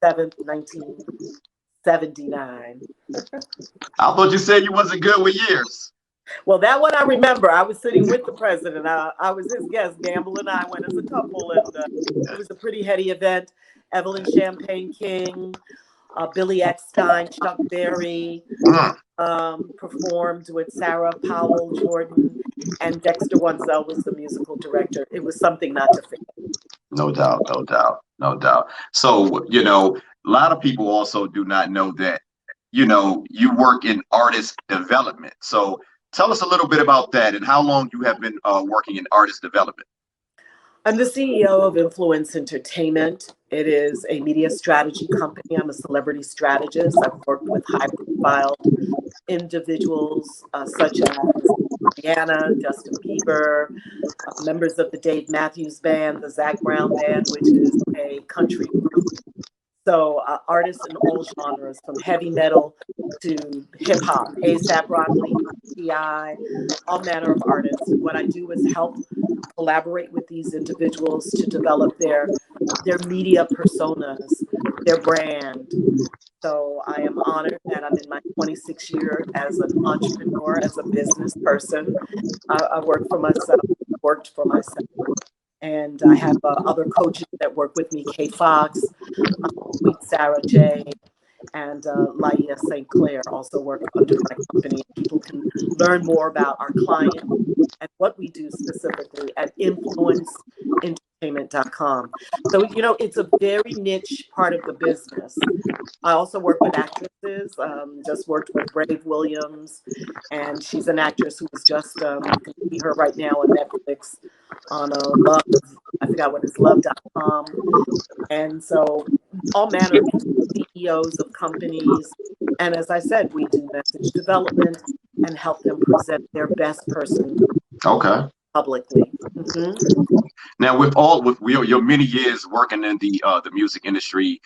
7th, 1979. I thought you said you wasn't good with years. Well, that one I remember. I was sitting with the president. I was his guest. Gamble and I went as a couple, and it was a pretty heady event. Evelyn Champagne King, Billy Eckstein, Chuck Berry performed with Sarah Powell Jordan, and Dexter Wansell was the musical director. It was something not to forget. No doubt, no doubt, no doubt. So, you know, a lot of people also do not know that, you know, you work in artist development. So tell us a little bit about that and how long you have been working in artist development. I'm the CEO of Influence Entertainment. It is a media strategy company. I'm a celebrity strategist. I've worked with high-profile individuals such as Rihanna, Justin Bieber, members of the Dave Matthews Band, the Zac Brown Band, which is a country group. So artists in all genres, from heavy metal to hip hop, A$AP Rocky, T.I., all manner of artists. What I do is help collaborate with these individuals to develop their media personas, their brand. So I am honored that I'm in my 26th year as an entrepreneur, as a business person. I work for myself, worked for myself. And I have other coaches that work with me, Kay Fox, Sweet Sarah J, and Laia St. Clair also work under my company. People can learn more about our client and what we do specifically at influenceentertainment.com. So, you know, it's a very niche part of the business. I also work with actresses, just worked with Brave Williams, and she's an actress who was just, you can see her right now on Netflix on Love, I forgot what it's, love.com. And so all manner of CEOs of companies. And as I said, we do message development and help them present their best person publicly. Now, with your many years working in the music industry,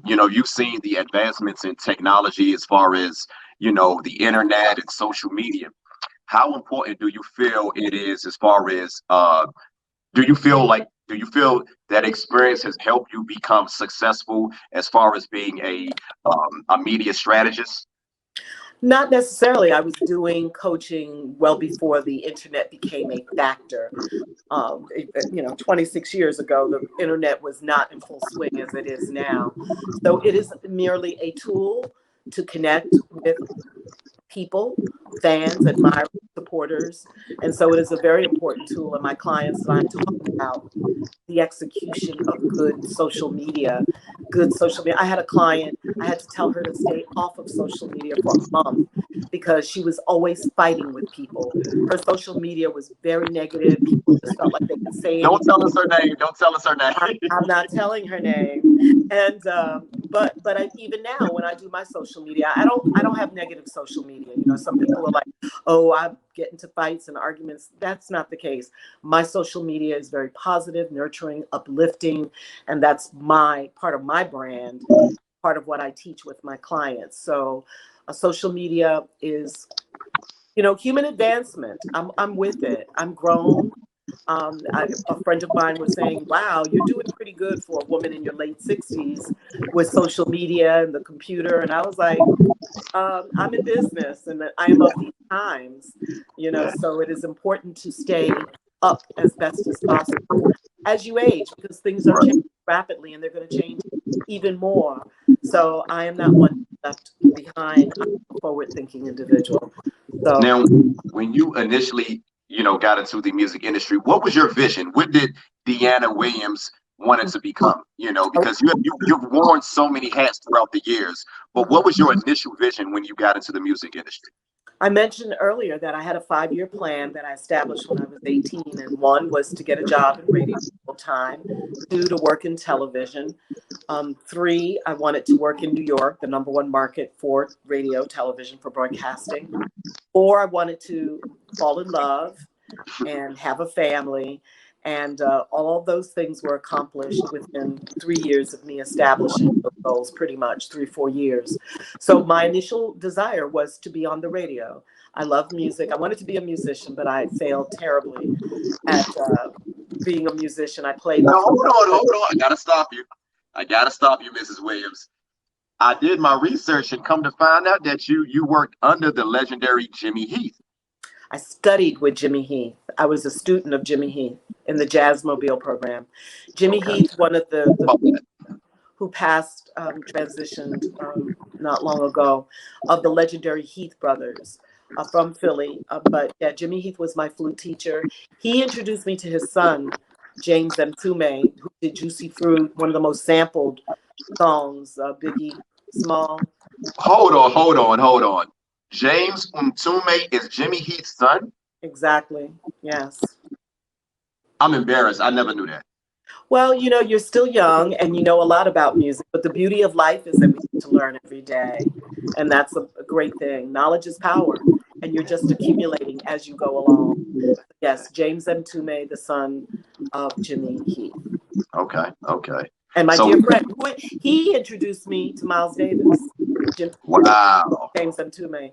you know, you've seen the advancements in technology as far as, you know, the internet and social media. How important do you feel it is as far as do you feel that experience has helped you become successful as far as being a media strategist? Not necessarily. I was doing coaching well before the internet became a factor. You know, 26 years ago, the internet was not in full swing as it is now. So it is merely a tool to connect with people, fans, admirers, supporters. And so it is a very important tool. And my clients and I talk about the execution of good social media. I had a client, I had to tell her to stay off of social media for a month because she was always fighting with people. Her social media was very negative. People just felt like they could say Don't tell us her name. Don't tell us her name. I'm not telling her name. And but even now when I do my social media, I don't have negative social media. You know, some people are like, oh, I get into fights and arguments. That's not the case. My social media is very positive, nurturing, uplifting, and that's my part of my brand, part of what I teach with my clients. So social media is, you know, human advancement. I'm with it. I'm grown. A friend of mine was saying, wow, you're doing pretty good for a woman in your late 60s with social media and the computer. And I was like, I'm in business and I am of these times, so it is important to stay up as best as possible as you age, because things are changing rapidly and they're going to change even more. So I am not one left behind. I'm a forward-thinking individual. So now, when you initially, got into the music industry, what was your vision? What did Dyana Williams wanted to become? Because you've worn so many hats throughout the years. But what was your initial vision when you got into the music industry? I mentioned earlier that I had a 5-year plan that I established when I was 18, and one was to get a job in radio full time, 2, to work in television, 3, I wanted to work in New York, the #1 market for radio, television, for broadcasting. 4, I wanted to fall in love and have a family. And all of those things were accomplished within 3 years of me establishing those goals, pretty much 3-4 years. So my initial desire was to be on the radio. I love music. I wanted to be a musician, but I failed terribly at being a musician. I played. No, hold on. I gotta stop you, Mrs. Williams. I did my research and come to find out that you worked under the legendary Jimmy Heath. I studied with Jimmy Heath. I was a student of Jimmy Heath in the Jazzmobile program. Jimmy Heath, one of the who passed, transitioned not long ago, of the legendary Heath brothers from Philly. But yeah, Jimmy Heath was my flute teacher. He introduced me to his son, James Mtume, who did Juicy Fruit, one of the most sampled songs, Biggie Small. Hold on. James Mtume is Jimmy Heath's son? Exactly, yes. I'm embarrassed. I never knew that. Well, you're still young and you know a lot about music, but the beauty of life is that we get to learn every day. And that's a great thing. Knowledge is power, and you're just accumulating as you go along. Yes, James Mtume, the son of Jimmy Heath. Okay. And my dear friend, he introduced me to Miles Davis. Wow. James Mtume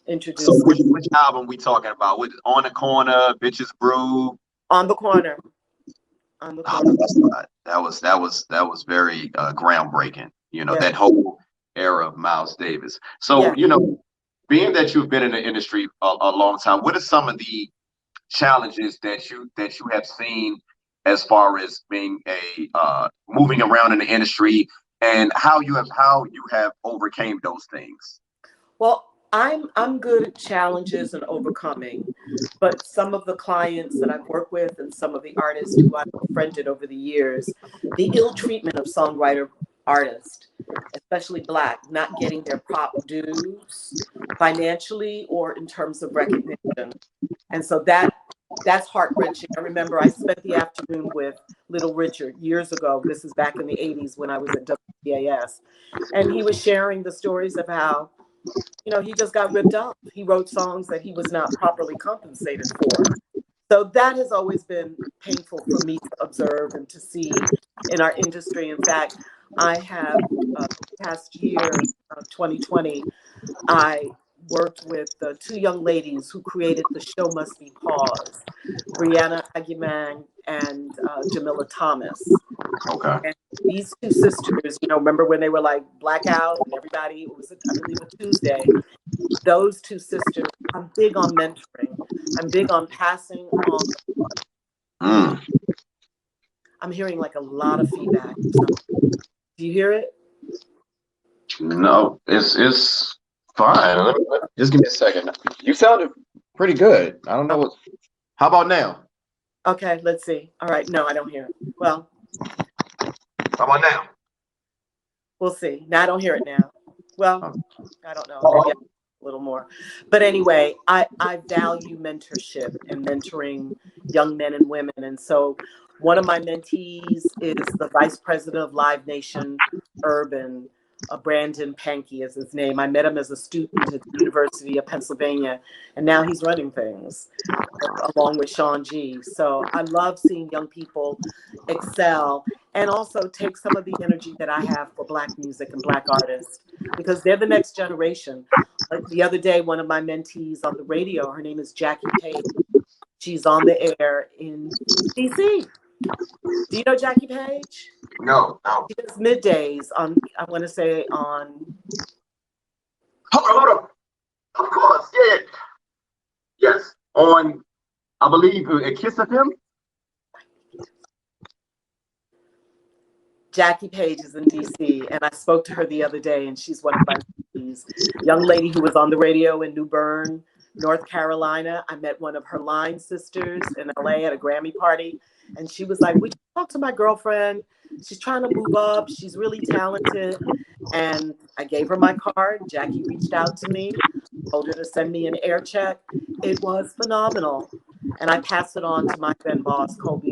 introduced So me. which album we talking about? With On the Corner, Bitches Brew? On the Corner. On the Corner. That was very groundbreaking. Yeah. That whole era of Miles Davis. So Yeah. Being that you've been in the industry a long time, what are some of the challenges that you have seen as far as being moving around in the industry, and how you have overcame those things? Well, I'm good at challenges and overcoming, but some of the clients that I've worked with and some of the artists who I've befriended over the years, the ill treatment of songwriter artists, especially Black, not getting their prop dues financially or in terms of recognition. And so that's heart-wrenching. I remember I spent the afternoon with Little Richard years ago. This is back in the 80s when I was at WDAS. And he was sharing the stories of how, he just got ripped off. He wrote songs that he was not properly compensated for. So that has always been painful for me to observe and to see in our industry. In fact, I have, past year, 2020, I worked with 2 young ladies who created The Show Must Be Paused, Brianna Aguiman and Jamila Thomas. Okay. And these 2 sisters, remember when they were like blackout and everybody, it was, I believe, a Tuesday. Those 2 sisters, I'm big on mentoring. I'm big on passing on. I'm hearing like a lot of feedback. So, do you hear it? No, it's fine. Just give me a second. You sounded pretty good. I don't know what. How about now? Okay, let's see. All right, no, I don't hear it. Well, how about now? We'll see. Now I don't hear it now. Well, I don't know. Maybe a little more. But anyway, I value mentorship and mentoring young men and women. And so one of my mentees is the vice president of Live Nation Urban, Brandon Pankey is his name. I met him as a student at the University of Pennsylvania, and now he's running things along with Sean G. So I love seeing young people excel and also take some of the energy that I have for Black music and Black artists, because they're the next generation. Like the other day, one of my mentees on the radio, her name is Jackie Page. She's on the air in DC. Do you know Jackie Page? No, no. She does middays on, I want to say on. Hold on. Of course, yeah. Yes, on, I believe, A Kiss of Him. Jackie Page is in DC, and I spoke to her the other day, and she's one of my young lady who was on the radio in New Bern, North Carolina. I met one of her line sisters in LA at a Grammy party, and she was like, "We talked to my girlfriend. She's trying to move up. She's really talented." And I gave her my card. Jackie reached out to me, told her to send me an air check. It was phenomenal. And I passed it on to my then boss, Cole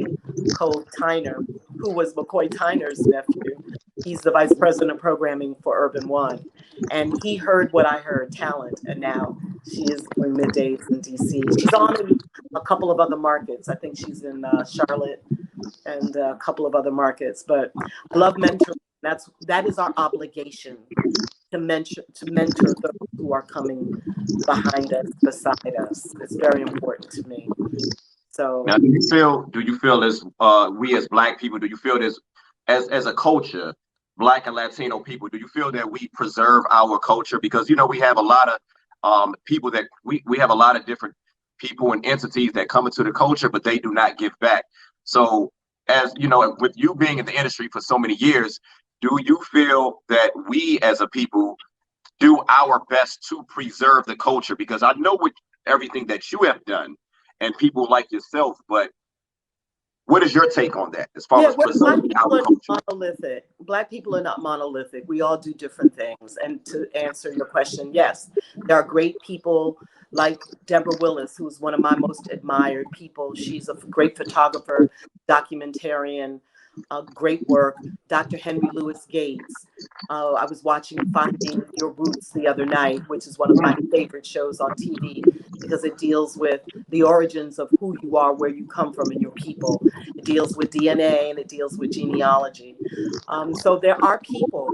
Tyner, who was McCoy Tyner's nephew. He's the vice president of programming for Urban One. And he heard what I heard, talent, and now she is doing middays in DC. She's on in a couple of other markets. I think she's in Charlotte and a couple of other markets. But I love mentoring. That is our obligation, to mentor those who are coming behind us, beside us. It's very important to me. So now, do you feel as we as Black people, do you feel this as a culture, Black and Latino people, do you feel that we preserve our culture? Because, you know, we have a lot of people that we have a lot of different people and entities that come into the culture, but they do not give back. So, as you know, with you being in the industry for so many years, do you feel that we as a people do our best to preserve the culture? Because I know with everything that you have done and people like yourself, but what is your take on that as far as preserving our culture? Monolithic. Black people are not monolithic. We all do different things. And to answer your question, yes, there are great people like Deborah Willis, who's one of my most admired people. She's a great photographer, documentarian, great work. Dr. Henry Louis Gates. I was watching Finding Your Roots the other night, which is one of my favorite shows on TV, because it deals with the origins of who you are, where you come from, and your people. It deals with DNA and it deals with genealogy. So there are people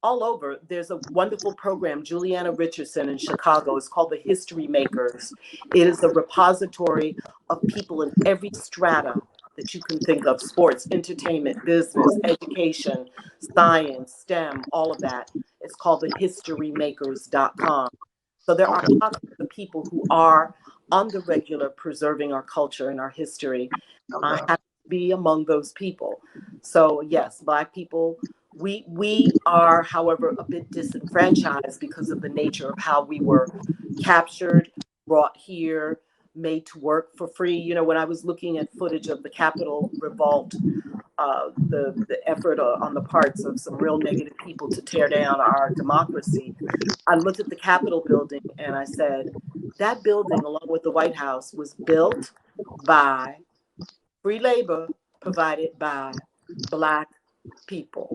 all over. There's a wonderful program, Juliana Richardson in Chicago. It's called the History Makers. It is a repository of people in every strata that you can think of: sports, entertainment, business, education, science, STEM, all of that. It's called the historymakers.com. So there are lots of people who are on the regular preserving our culture and our history. I have to be among those people. So yes, Black people, we are, however, a bit disenfranchised because of the nature of how we were captured, brought here, made to work for free. You know, when I was looking at footage of the Capitol revolt, the effort on the parts of some real negative people to tear down our democracy, I looked at the Capitol building and I said, that building, along with the White House, was built by free labor provided by Black people.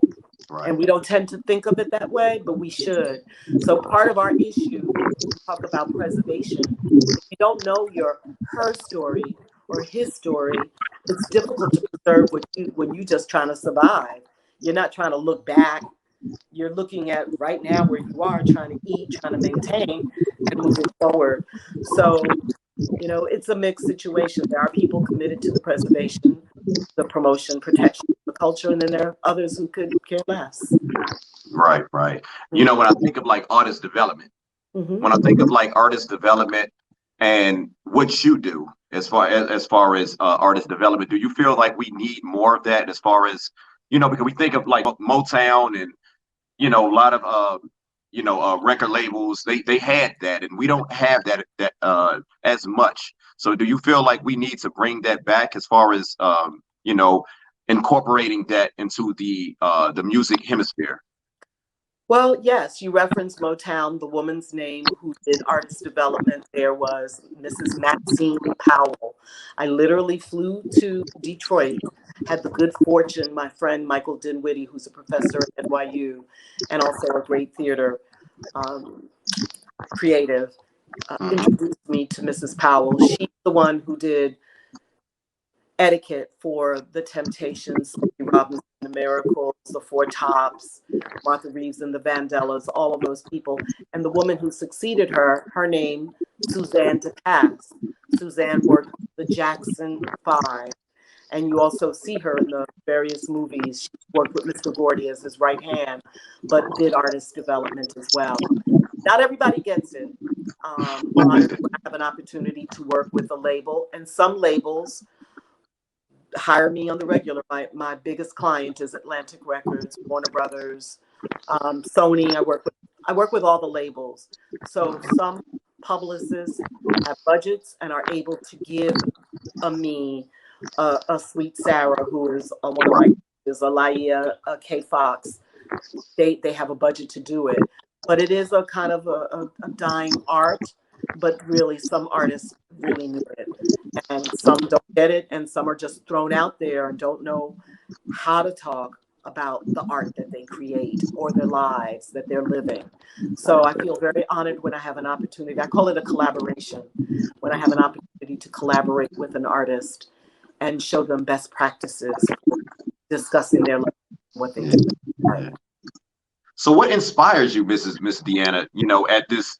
Right. And we don't tend to think of it that way, but we should. So part of our issue, when we talk about preservation, if you don't know her story or his story, it's difficult to preserve when you're just trying to survive. You're not trying to look back. You're looking at right now where you are, trying to eat, trying to maintain, and moving forward. So, you know, it's a mixed situation. There are people committed to the preservation, the promotion, protection of the culture, and then there are others who could care less. Right. You know, when I think of like artist development, when I think of like artist development and what you do as far as artist development, do you feel like we need more of that as far as, you know, because we think of like Motown and, you know, a lot of record labels, they had that, and we don't have that as much. So do you feel like we need to bring that back as far as you know, incorporating that into the music hemisphere? Well, yes, you referenced Motown. The woman's name who did artist development there was Mrs. Maxine Powell. I literally flew to Detroit, had the good fortune, my friend Michael Dinwiddie, who's a professor at NYU and also a great theater creative, introduced me to Mrs. Powell. She's the one who did Etiquette for the Temptations, Smokey Robinson, the Miracles, the Four Tops, Martha Reeves and the Vandellas, all of those people. And the woman who succeeded her, her name, Suzanne DePass. Suzanne worked with the Jackson Five, and you also see her in the various movies. She worked with Mr. Gordy as his right hand, but did artist development as well. Not everybody gets it. Honestly, I have an opportunity to work with a label, and some labels hire me on the regular. My biggest client is Atlantic Records, Warner Brothers, Sony. I work with all the labels. So some publicists have budgets and are able to give me a sweet Sarah, who is one of my is Alaya K Fox. They have a budget to do it, but it is a kind of a dying art. But really, some artists really need it, and some don't get it, and some are just thrown out there and don't know how to talk about the art that they create or their lives that they're living. So I feel very honored when I have an opportunity. I call it a collaboration. When I have an opportunity to collaborate with an artist and show them best practices for discussing their life, what they do. So what inspires you, Miss Dyana, you know, at this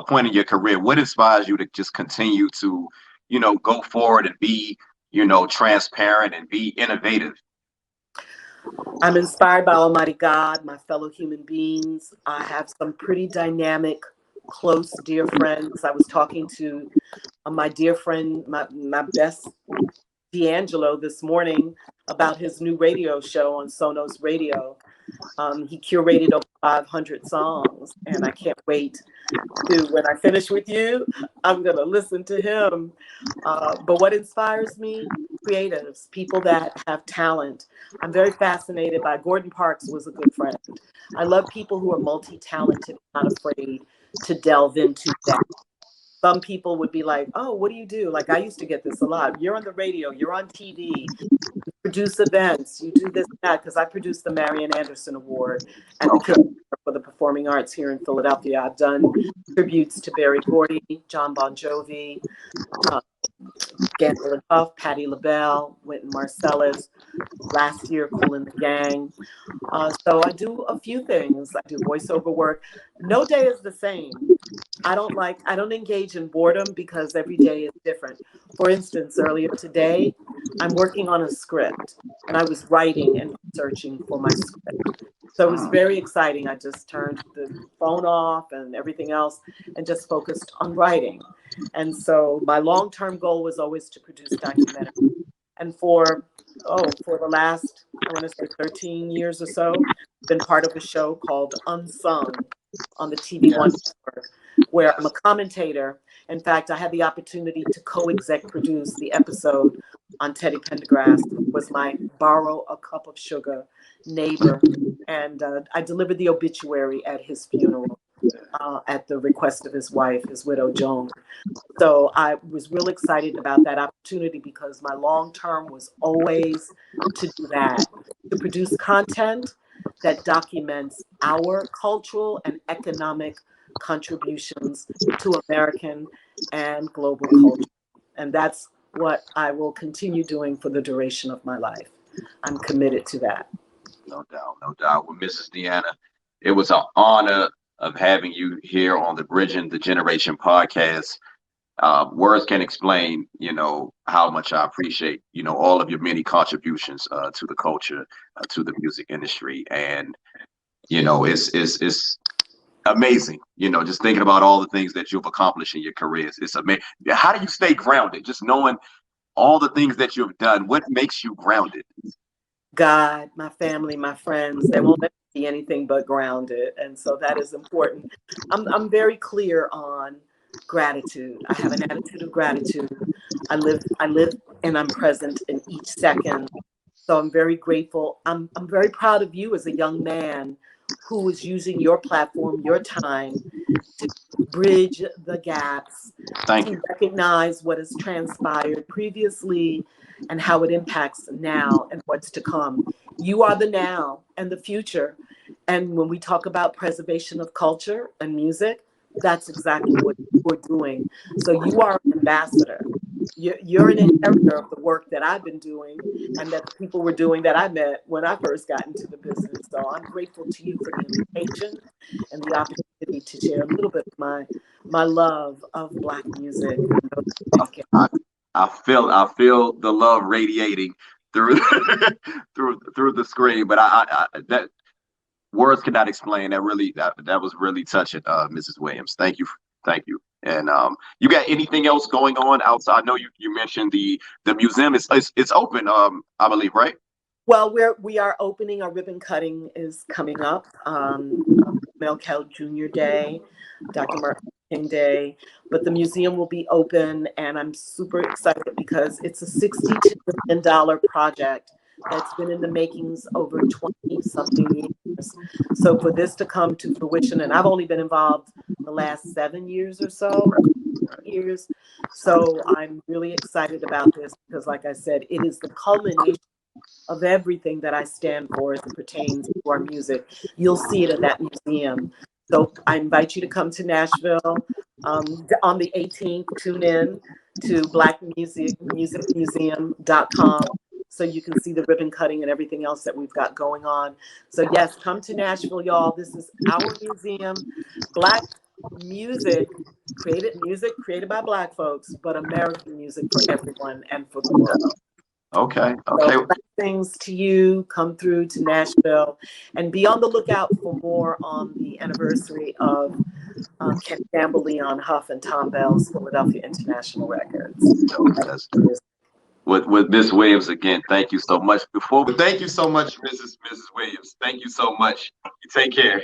point in your career? What inspires you to just continue to, you know, go forward and be, you know, transparent and be innovative? I'm inspired by Almighty God, my fellow human beings. I have some pretty dynamic, close, dear friends. I was talking to my dear friend, my best D'Angelo this morning about his new radio show on Sonos Radio. He curated over 500 songs, and I can't wait to, when I finish with you, I'm going to listen to him. But what inspires me? Creatives, people that have talent. I'm very fascinated by Gordon Parks was a good friend. I love people who are multi-talented, not afraid to delve into that. Some people would be like, oh, what do you do? Like, I used to get this a lot. You're on the radio, you're on TV, you produce events, you do this and that, because I produced the Marian Anderson Award and the Killing for the Performing Arts here in Philadelphia. I've done tributes to Berry Gordy, John Bon Jovi, Gandil and Puff, Patti LaBelle, Wynton Marsalis, last year, Kool and the Gang. So I do a few things. I do voiceover work. No day is the same. I don't engage in boredom because every day is different. For instance, earlier today, I'm working on a script and I was writing and searching for my script. So it was very exciting. I just turned the phone off and everything else and just focused on writing. And so my long-term goal was always to produce documentaries. And for the last, I want to say 13 years or so, been part of a show called Unsung on the TV One network, where I'm a commentator. In fact, I had the opportunity to co-exec produce the episode on Teddy Pendergrass, who was my borrow a cup of sugar neighbor. And I delivered the obituary at his funeral at the request of his wife, his widow, Joan. So I was real excited about that opportunity because my long term was always to do that, to produce content that documents our cultural and economic contributions to American and global culture. And that's what I will continue doing for the duration of my life. I'm committed to that. No doubt, no doubt. Well, Mrs. Dyana, it was an honor of having you here on the Bridging the Generation podcast. Words can't explain, you know, how much I appreciate, you know, all of your many contributions to the culture, to the music industry. And, you know, it's amazing, you know, just thinking about all the things that you've accomplished in your careers. It's amazing. How do you stay grounded? Just knowing all the things that you've done, what makes you grounded? God, my family, my friends, they won't let me be anything but grounded. And so that is important. I'm very clear on gratitude. I have an attitude of gratitude. I live and I'm present in each second. So I'm very grateful. I'm very proud of you as a young man who is using your platform, your time to bridge the gaps, to recognize what has transpired previously and how it impacts now and what's to come. You are the now and the future. And when we talk about preservation of culture and music, that's exactly what we're doing. So you are an ambassador. you're an inheritor of the work that I've been doing and that the people were doing that I met when I first got into the business. So I'm grateful to you for the invitation and the opportunity to share a little bit of my love of Black music. I feel the love radiating through through the screen, but I that words cannot explain. That really that was really touching, Mrs. Williams. Thank you, thank you. And you got anything else going on outside? I know you mentioned the museum. It's open, I believe, right? Well, we are opening. Our ribbon cutting is coming up. Mel Kell Jr. Day, Dr. Martin King Day, but the museum will be open, and I'm super excited because it's a $62 million project that's been in the makings over 20 something years. So for this to come to fruition, and I've only been involved the last 7 years or so, years. So I'm really excited about this because, like I said, it is the culmination of everything that I stand for as it pertains to our music. You'll see it in that museum. So I invite you to come to Nashville on the 18th. Tune in to blackmusicmuseum.com so you can see the ribbon cutting and everything else that we've got going on. So yes, come to Nashville, y'all. This is our museum. Black music created by Black folks, but American music for everyone and for the world. Okay. So blessings to you. Come through to Nashville and be on the lookout for more on the anniversary of Ken Campbell, Leon Huff, and Tom Bell's Philadelphia International Records. With Miss Williams again, thank you so much. Thank you so much, Mrs. Williams. Thank you so much. You take care.